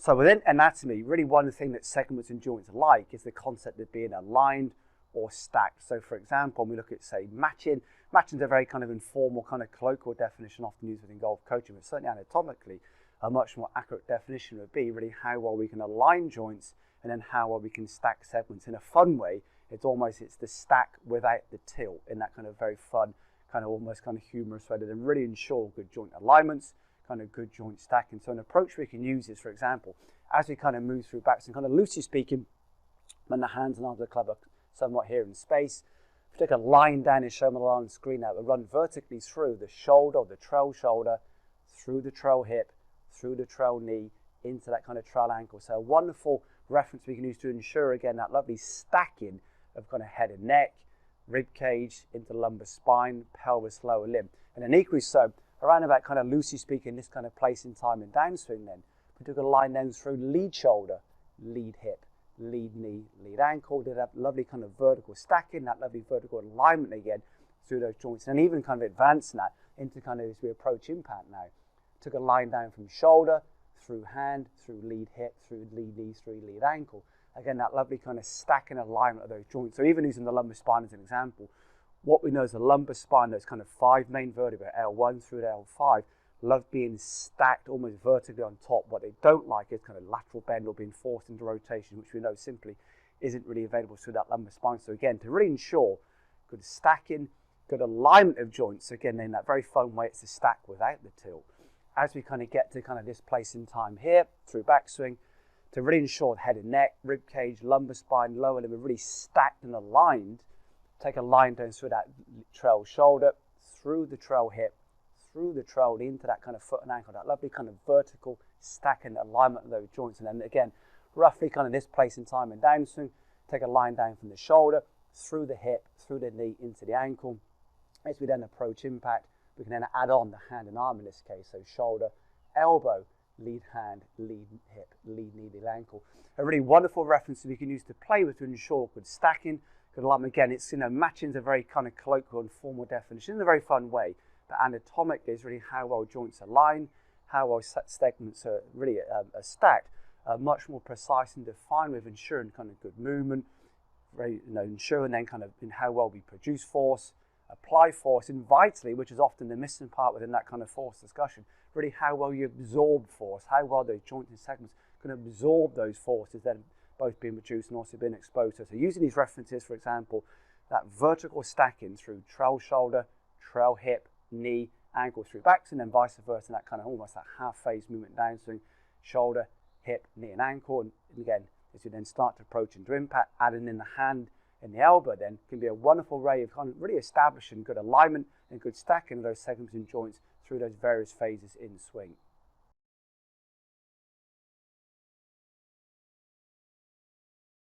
So within anatomy, really one thing that segments and joints like is the concept of being aligned or stacked. So for example, when we look at, say, matching is a very kind of informal, kind of colloquial definition often used within golf coaching, but certainly anatomically, a much more accurate definition would be really how well we can align joints and then how well we can stack segments in a fun way. It's the stack without the tilt in that kind of very fun, kind of almost kind of humorous way to then really ensure good joint alignments, kind of good joint stacking. So an approach we can use is, for example, as we kind of move through backswing, kind of loosely speaking, when the hands and arms of the club are somewhat here in space, if we take a line down and show them on the screen now, we run vertically through the shoulder, the trail shoulder, through the trail hip, through the trail knee, into that kind of trail ankle. So a wonderful reference we can use to ensure, again, that lovely stacking of kind of head and neck, rib cage, into lumbar spine, pelvis, lower limb. And then equally so, around about kind of loosely speaking, this kind of place in time in downswing then, we took a line then through lead shoulder, lead hip, lead knee, lead ankle, did that lovely kind of vertical stacking, that lovely vertical alignment again through those joints, and even kind of advancing that into kind of as we approach impact now. Took a line down from shoulder, through hand, through lead hip, through lead knee, through lead ankle. Again, that lovely kind of stacking alignment of those joints. So even using the lumbar spine as an example, what we know is the lumbar spine, those kind of 5 main vertebrae, L1 through to L5, love being stacked almost vertically on top. What they don't like is kind of lateral bend or being forced into rotation, which we know simply isn't really available through that lumbar spine. So again, to really ensure good stacking, good alignment of joints, again, in that very fun way, it's a stack without the tilt. As we kind of get to kind of this place in time here, through backswing, to really ensure the head and neck, rib cage, lumbar spine, lower limb are really stacked and aligned, take a line down through that trail shoulder, through the trail hip, through the trail into that kind of foot and ankle, that lovely kind of vertical stack and alignment of those joints. And then again, roughly kind of this place in time in downswing, take a line down from the shoulder, through the hip, through the knee, into the ankle. As we then approach impact, we can then add on the hand and arm in this case, so shoulder, elbow, lead hand, lead hip, lead knee, lead ankle. A really wonderful reference that we can use to play with to ensure good stacking, good alignment. Again, it's, matching is a very kind of colloquial and formal definition in a very fun way, but anatomically is really how well joints align, how well segments are really stacked, much more precise and defined with ensuring kind of good movement, very, ensuring then kind of in how well we produce force, apply force, and vitally, which is often the missing part within that kind of force discussion, really how well you absorb force, how well those joints and segments can absorb those forces then both being produced and also being exposed to. So using these references, for example, that vertical stacking through trail shoulder, trail hip, knee, ankle through backs, and then vice versa, and that kind of almost that half phase movement downswing, shoulder, hip, knee, and ankle. And again, as you then start to approach into impact, adding in the hand and the elbow then can be a wonderful way of kind of really establishing good alignment and good stacking of those segments and joints through those various phases in swing.